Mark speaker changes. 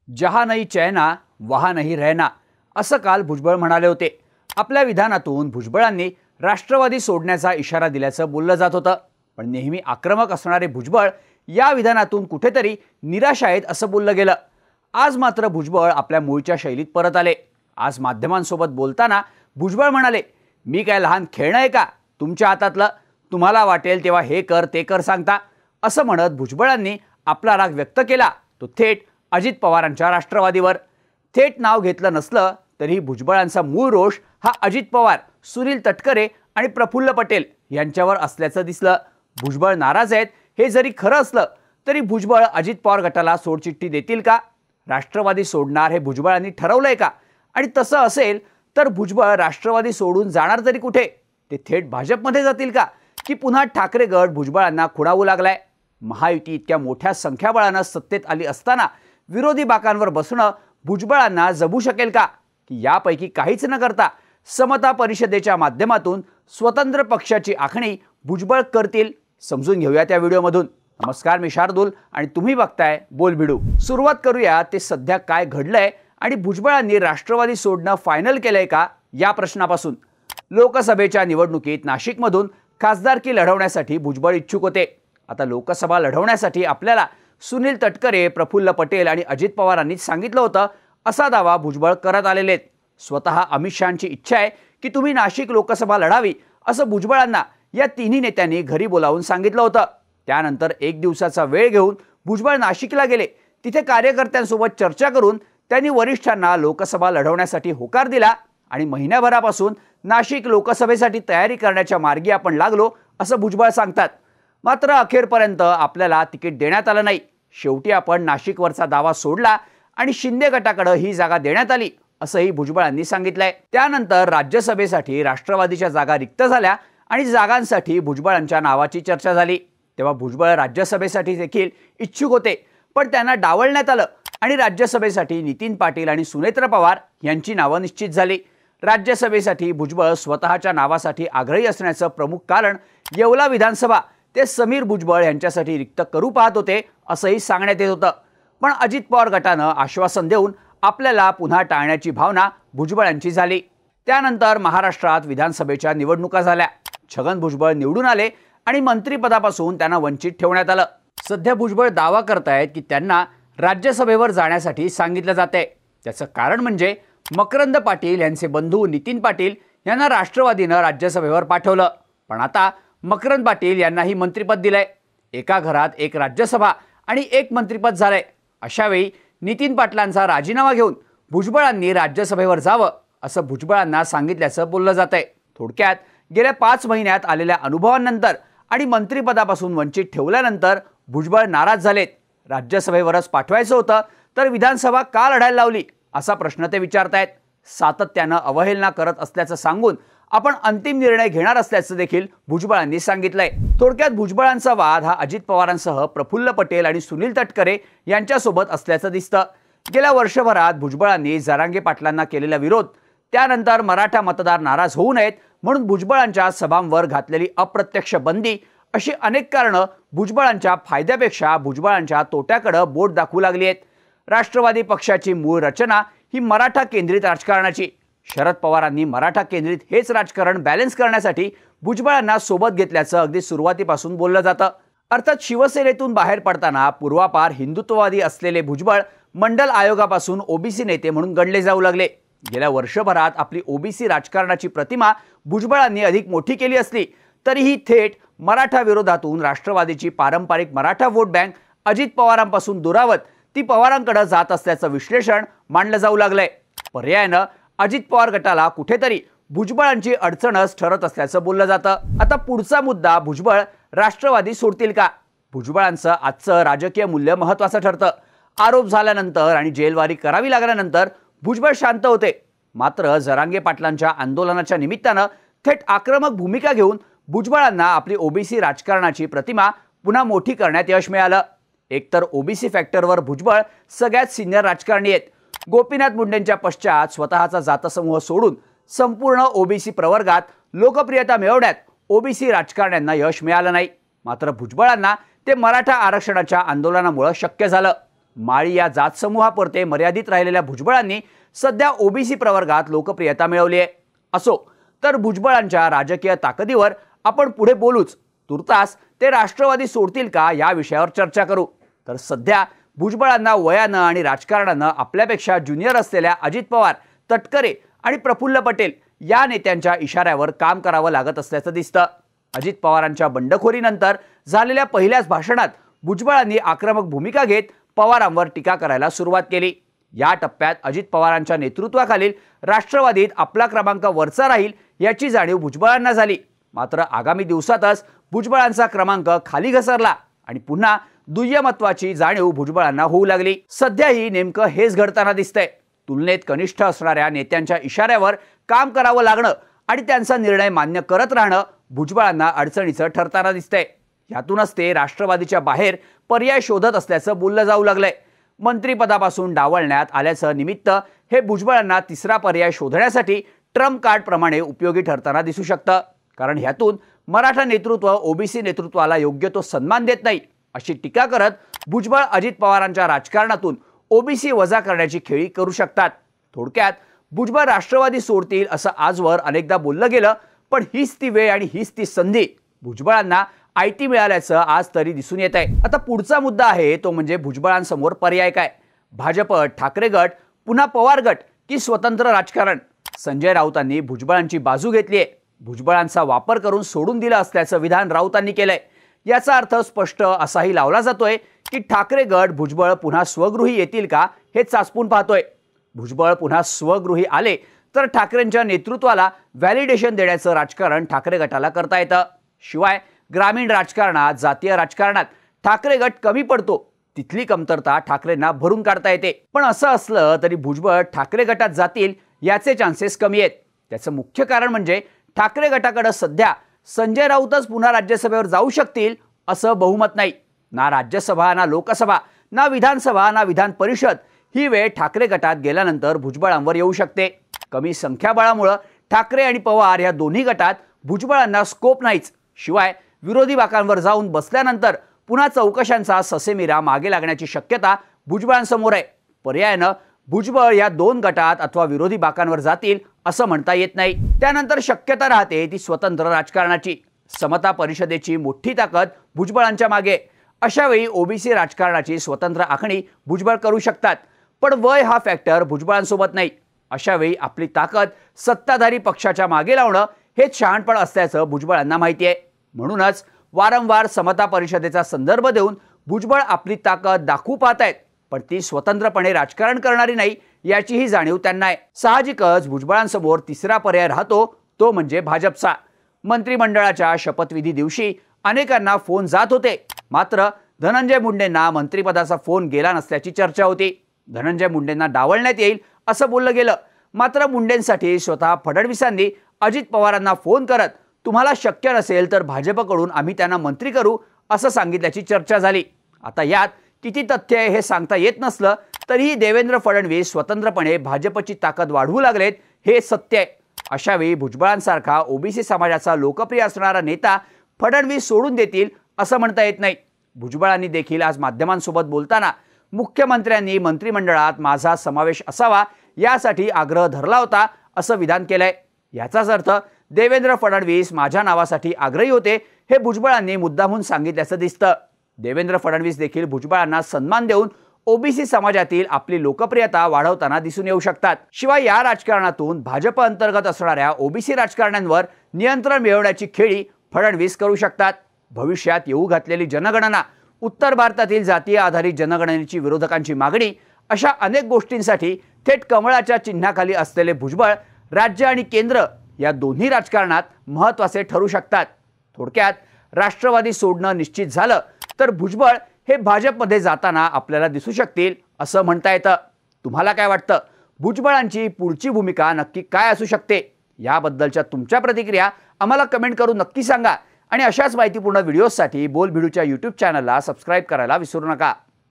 Speaker 1: जहा नहीं चैना वहा नहीं रहना असं काल भुजबळ म्हणाले होते। आपल्या विधानातून भुजबळांनी राष्ट्रवादी सोडण्याचा इशारा दिल्याचं बोललं जात होतं, पण नेहमी आक्रमक असणारे भुजबळ या विधानातून कुठेतरी निराश आहेत असं बोललं गेलं। आज मात्र भुजबळ आपल्या मूळच्या शैलीत परत आले। आज माध्यमांसोबत बोलताना भुजबळ म्हणाले, मी काय लहान खेळणं आहे का तुमच्या हातातलं, तुम्हाला वाटेल तेव्हा हे कर ते कर सांगता, असं म्हणत भुजबळांनी आपला राग व्यक्त केला तो थेट अजित पवारांच्या राष्ट्रवादीवर। थेट नाव घेतलं नसलं तरी भुजबळांचा मूळ रोष हा अजित पवार, सुनील तटकरे आणि प्रफुल्ल पटेल यांच्यावर असल्याचं दिसलं। भुजबळ नाराज आहेत हे जरी खरं असलं तरी भुजबळ अजित पवार गटाला सोडचिठ्ठी देतील का? राष्ट्रवादी सोडणार हे भुजबळांनी ठरवलंय का? आणि तसं असेल तर भुजबळ राष्ट्रवादी सोडून जाणार तरी कुठे? ते थेट भाजपमध्ये जातील का की पुन्हा ठाकरे गट भुजबळांना खुणावू लागलाय? महायुती इतक्या मोठ्या संख्याबळानं सत्तेत आली असताना विरोधी बाकांवर बसणं भुजबळांना जमू शकेल का? की यापैकी काहीच न करता समता परिषदेच्या माध्यमातून स्वतंत्र पक्षाची आखणी भुजबळ करतील? समजून घेऊया त्या व्हिडिओमधून। नमस्कार, मी शार्दूल आणि तुम्ही बघताय बोलबिडू। सुरुवात करूया ते सध्या काय घडलंय आणि भुजबळांनी राष्ट्रवादी सोडणं फायनल केलंय का या प्रश्नापासून। लोकसभेच्या निवडणुकीत नाशिकमधून खासदारकी लढवण्यासाठी भुजबळ इच्छुक होते। आता लोकसभा लढवण्यासाठी आपल्याला सुनील तटकरे, प्रफुल्ल पटेल आणि अजित पवारांनी सांगितलं होतं असा दावा भुजबळ करत आलेले आहेत। स्वतः अमित शहांची इच्छा आहे की तुम्ही नाशिक लोकसभा लढावी असं भुजबळांना या तिन्ही नेत्यांनी घरी बोलावून सांगितलं होतं। त्यानंतर एक दिवसाचा वेळ घेऊन भुजबळ नाशिकला गेले। तिथे कार्यकर्त्यांसोबत चर्चा करून त्यांनी वरिष्ठांना लोकसभा लढवण्यासाठी होकार दिला आणि महिन्याभरापासून नाशिक लोकसभेसाठी तयारी करण्याच्या मार्गी आपण लागलो असं भुजबळ सांगतात। मात्र अखेरपर्यंत आपल्याला तिकीट देण्यात आलं नाही। शेवटी आपण नाशिकवरचा दावा सोडला आणि शिंदे गटाकडे ही जागा देण्यात आली असंही भुजबळांनी सांगितलंय। त्यानंतर राज्यसभेसाठी राष्ट्रवादीच्या जागा रिक्त झाल्या आणि जागांसाठी भुजबळांच्या नावाची चर्चा झाली। तेव्हा भुजबळ राज्यसभेसाठी देखील इच्छुक होते, पण त्यांना डावलण्यात आलं आणि राज्यसभेसाठी नितीन पाटील आणि सुनेत्र पवार यांची नावं निश्चित झाली। राज्यसभेसाठी भुजबळ स्वतःच्या नावासाठी आग्रही असण्याचं प्रमुख कारण येवला विधानसभा ते समीर भुजबळ यांच्यासाठी रिक्त करू पाहत होते असंही सांगण्यात येत होतं। पण अजित पवार गटानं आश्वासन देऊन आपल्याला पुन्हा टाळण्याची भावना भुजबळांची झाली। त्यानंतर महाराष्ट्रात विधानसभेच्या निवडणुका झाल्या। छगन भुजबळ निवडून आले आणि मंत्रिपदापासून त्यांना वंचित ठेवण्यात आलं। सध्या भुजबळ दावा करतायत की त्यांना राज्यसभेवर जाण्यासाठी सांगितलं जातंय। त्याचं कारण म्हणजे मकरंद पाटील यांचे बंधू नितीन पाटील यांना राष्ट्रवादीनं राज्यसभेवर पाठवलं, पण आता मकरंद पाटील यांनाही मंत्रिपद दिलंय। एका घरात एक राज्यसभा आणि एक मंत्रिपद झालंय। अशा वेळी नितीन पाटलांचा राजीनामा घेऊन भुजबळांनी राज्यसभेवर जावं असं भुजबळांना सांगितल्याचं बोललं जातंय। थोडक्यात गेल्या 5 महिन्यात आलेल्या अनुभवांनंतर आणि मंत्रिपदापासून वंचित ठेवल्यानंतर भुजबळ नाराज झालेत। राज्यसभेवरच पाठवायचं होतं तर विधानसभा का लढायला लावली असा प्रश्न ते विचारतायत। सातत्यानं अवहेलना करत असल्याचं सांगून आपण अंतिम निर्णय घेणार असल्याचं देखील भुजबळांनी सांगितलंय। थोडक्यात भुजबळांचा वाद हा अजित पवारांसह प्रफुल्ल पटेल आणि सुनील तटकरे यांच्यासोबत असल्याचं दिसतं। गेल्या वर्षभरात भुजबळांनी जरांगे पाटलांना केलेला विरोध, त्यानंतर मराठा मतदार नाराज होऊ नयेत म्हणून भुजबळांच्या सभांवर घातलेली अप्रत्यक्ष बंदी अशी अनेक कारणं भुजबळांच्या फायद्यापेक्षा भुजबळांच्या तोट्याकडे बोट दाखवू लागली आहेत। राष्ट्रवादी पक्षाची मूळ रचना ही मराठा केंद्रित राजकारणाची। शरद पवारांनी मराठा केंद्रित हेच राजकारण बॅलन्स करण्यासाठी भुजबळांना सोबत घेतल्याचं अगदी सुरुवातीपासून बोललं जातं। अर्थात शिवसेनेतून बाहेर पडताना पूर्वापार हिंदुत्ववादी असलेले भुजबळ मंडल आयोगापासून ओबीसी नेते म्हणून गणले जाऊ लागले। गेल्या वर्षभरात आपली ओबीसी राजकारणाची प्रतिमा भुजबळांनी अधिक मोठी केली असली तरीही थेट मराठा विरोधातून राष्ट्रवादीची पारंपरिक मराठा वोट बँक अजित पवारांपासून दुरावत ती पवारांकडे जात असल्याचं विश्लेषण मांडलं जाऊ लागलंय। पर्यायानं अजित पवार गटाला कुठेतरी भुजबळांची अडचणच ठरत असल्याचं बोललं जातं। आता पुढचा मुद्दा, भुजबळ राष्ट्रवादी सोडतील का? भुजबळांचं आजचं राजकीय मूल्य महत्त्वाचं ठरतं। आरोप झाल्यानंतर आणि जेलवारी करावी लागल्यानंतर भुजबळ शांत होते, मात्र जरांगे पाटलांच्या आंदोलनाच्या निमित्तानं थेट आक्रमक भूमिका घेऊन भुजबळांना आपली ओबीसी राजकारणाची प्रतिमा पुन्हा मोठी करण्यात यश मिळालं। एकतर ओबीसी फॅक्टरवर भुजबळ सगळ्यात सिनियर राजकारणी आहेत। गोपीनाथ मुंडेंच्या पश्चात स्वतःचा जातसमूह सोडून संपूर्ण ओबीसी प्रवर्गात लोकप्रियता मिळवण्यात ओबीसी राजकारण्यांना यश मिळालं नाही। मात्र भुजबळांना ते मराठा आरक्षणाच्या आंदोलनामुळे शक्य झालं। माळी या जात समूहापुरते मर्यादित राहिलेल्या भुजबळांनी सध्या ओबीसी प्रवर्गात लोकप्रियता मिळवली आहे. असो, तर भुजबळांच्या राजकीय ताकदीवर आपण पुढे बोलूच. तुर्तास ते राष्ट्रवादी सोडतील का या विषयावर चर्चा करू. तर सध्या भुजबळांना वयानं आणि राजकारणानं आपल्यापेक्षा ज्युनियर असलेल्या अजित पवार, तटकरे आणि प्रफुल्ल पटेल या नेत्यांच्या इशाऱ्यावर काम करावं लागत असल्याचं दिसतं. अजित पवारांच्या बंडखोरीनंतर झालेल्या पहिल्याच भाषणात भुजबळांनी आक्रमक भूमिका घेत पवारांवर टीका करायला सुरुवात केली. या टप्प्यात अजित पवारांच्या नेतृत्वाखालील राष्ट्रवादीत आपला क्रमांक वरचा राहील याची जाणीव भुजबळांना झाली. मात्र आगामी दिवसातच भुजबळांचा क्रमांक खाली घसरला आणि पुन्हा दुय्यमत्वाची जाणीव भुजबळांना होऊ लागली. सध्याही नेमकं हेच घडताना दिसतंय. तुलनेत कनिष्ठ असणाऱ्या नेत्यांच्या इशाऱ्यावर काम करावं लागणं आणि त्यांचा निर्णय मान्य करत राहणं भुजबळांना अडचणीचं ठरताना दिसतंय. यातूनच ते राष्ट्रवादीच्या बाहेर पर्याय शोधत असल्याचं बोललं जाऊ लागलंय. मंत्रिपदापासून डावलण्यात आल्याचं निमित्त हे भुजबळांना तिसरा पर्याय शोधण्यासाठी ट्रम्प कार्ड प्रमाणे उपयोगी ठरताना दिसू शकतं. कारण ह्यातून मराठा नेतृत्व ओबीसी नेतृत्वाला योग्य तो सन्मान देत नाही अशी टीका करत भुजबळ अजित पवारांच्या राजकारणातून ओबीसी वजा करण्याची खेळी करू शकतात. थोडक्यात भुजबळ राष्ट्रवादी सोडतील असं आजवर अनेकदा बोललं गेलं, पण हीच ती वेळ आणि हीच ती संधी भुजबळांना आयती मिळाल्याचं आज तरी दिसून येत आहे. आता पुढचा मुद्दा आहे तो म्हणजे भुजबळांसमोर पर्याय काय. भाजप, ठाकरे गट, पुन्हा पवार गट की स्वतंत्र राजकारण. संजय राऊतांनी भुजबळांची बाजू घेतली आहे. भुजबळांचा वापर करून सोडून दिलं असल्याचं विधान राऊतांनी केलंय. याचा अर्थ स्पष्ट असाही लावला जातोय की ठाकरे गट भुजबळ पुन्हा स्वगृही येतील का हे चाचपून पाहतोय. भुजबळ पुन्हा स्वगृही आले तर ठाकरेंच्या नेतृत्वाला व्हॅलिडेशन देण्याचं राजकारण ठाकरे गटाला करता येतं. शिवाय ग्रामीण राजकारणात, जातीय राजकारणात ठाकरे गट कमी पडतो, तिथली कमतरता ठाकरेंना भरून काढता येते. पण असं असलं तरी भुजबळ ठाकरे गटात जातील याचे चान्सेस कमी आहेत. त्याचं मुख्य कारण म्हणजे ठाकरे गटाकडे सध्या संजय राऊतच पुन्हा राज्यसभेवर जाऊ शकतील असं बहुमत नाही. ना राज्यसभा, ना लोकसभा, ना विधानसभा, ना विधान परिषद ही वेळ ठाकरे गटात गेल्यानंतर भुजबळांवर येऊ शकते. कमी संख्याबळामुळे ठाकरे आणि पवार या दोन्ही गटात भुजबळांना स्कोप नाहीच. शिवाय विरोधी बाकांवर जाऊन बसल्यानंतर पुन्हा चौकशांचा ससेमिरा मागे लागण्याची शक्यता भुजबळांसमोर आहे. पर्यायानं भुजबळ या दोन गटात अथवा विरोधी बाकांवर जातील असं म्हणता येत नाही. त्यानंतर शक्यता राहते ती स्वतंत्र राजकारणाची. समता परिषदेची मोठी ताकद भुजबळांच्या मागे. अशा वेळी ओबीसी राजकारणाची स्वतंत्र आखणी भुजबळ करू शकतात. पण वय हा फॅक्टर भुजबळांसोबत नाही. अशा वेळी आपली ताकद सत्ताधारी पक्षाच्या मागे लावणं हेच शहाणपण असल्याचं भुजबळांना माहिती आहे. म्हणूनच वारंवार समता परिषदेचा संदर्भ देऊन भुजबळ आपली ताकद दाखवू पाहतायत, पण ती स्वतंत्रपणे राजकारण करणारी नाही याचीही जाणीव त्यांना आहे. साहजिकच भुजबळांसमोर तिसरा पर्याय राहतो तो म्हणजे भाजपचा. मंत्रिमंडळाच्या शपथविधी दिवशी अनेकांना फोन जात होते, मात्र धनंजय मुंडेंना मंत्रिपदाचा फोन गेला नसल्याची चर्चा होती. धनंजय मुंडेंना डावलण्यात येईल असं बोललं गेलं, मात्र मुंडेंसाठी स्वतः फडणवीसांनी अजित पवारांना फोन करत तुम्हाला शक्य नसेल तर भाजपकडून आम्ही त्यांना मंत्री करू असं सांगितल्याची चर्चा झाली. आता यात किती तथ्य आहे हे सांगता येत नसलं तरीही देवेंद्र फडणवीस स्वतंत्रपणे भाजपची ताकद वाढवू लागलेत हे सत्य आहे. अशा वेळी भुजबळांसारखा ओबीसी समाजाचा लोकप्रिय असणारा नेता फडणवीस सोडून देतील असं म्हणता येत नाही. भुजबळांनी देखील आज माध्यमांसोबत बोलताना मुख्यमंत्र्यांनी मंत्रिमंडळात माझा समावेश असावा यासाठी आग्रह धरला होता असं विधान केलंय. याचाच अर्थ देवेंद्र फडणवीस माझ्या नावासाठी आग्रही होते हे भुजबळांनी मुद्दामून सांगितल्याचं दिसतं. देवेंद्र फडणवीस देखील भुजबळांना सन्मान देऊन ओबीसी समाजातील आपली लोकप्रियता वाढवताना दिसून येऊ शकतात. शिवाय या राजकारणातून भाजप अंतर्गत असणाऱ्या ओबीसी राजकारण्यांवर नियंत्रण मिळवण्याची खेळी फडणवीस करू शकतात. भविष्यात येऊ घातलेली जनगणना, उत्तर भारतातील जातीय आधारित जनगणनेची विरोधकांची मागणी अशा अनेक गोष्टींसाठी थेट कमळाच्या चिन्हाखाली असलेले भुजबळ राज्य आणि केंद्र या दोन्ही राजकारणात महत्त्वाचे ठरू शकतात. थोडक्यात राष्ट्रवादी सोडणं निश्चित झालं तर भुजबळ हे भाजपमध्ये जाताना आपल्याला दिसू शकतील असं म्हणता येतं. तुम्हाला काय वाटतं? भुजबळांची पुढची भूमिका नक्की काय असू शकते? याबद्दलच्या तुमच्या प्रतिक्रिया आम्हाला कमेंट करून नक्की सांगा आणि अशाच माहितीपूर्ण व्हिडिओसाठी बोलबिडूच्या YouTube चॅनलला सबस्क्राईब करायला विसरू नका.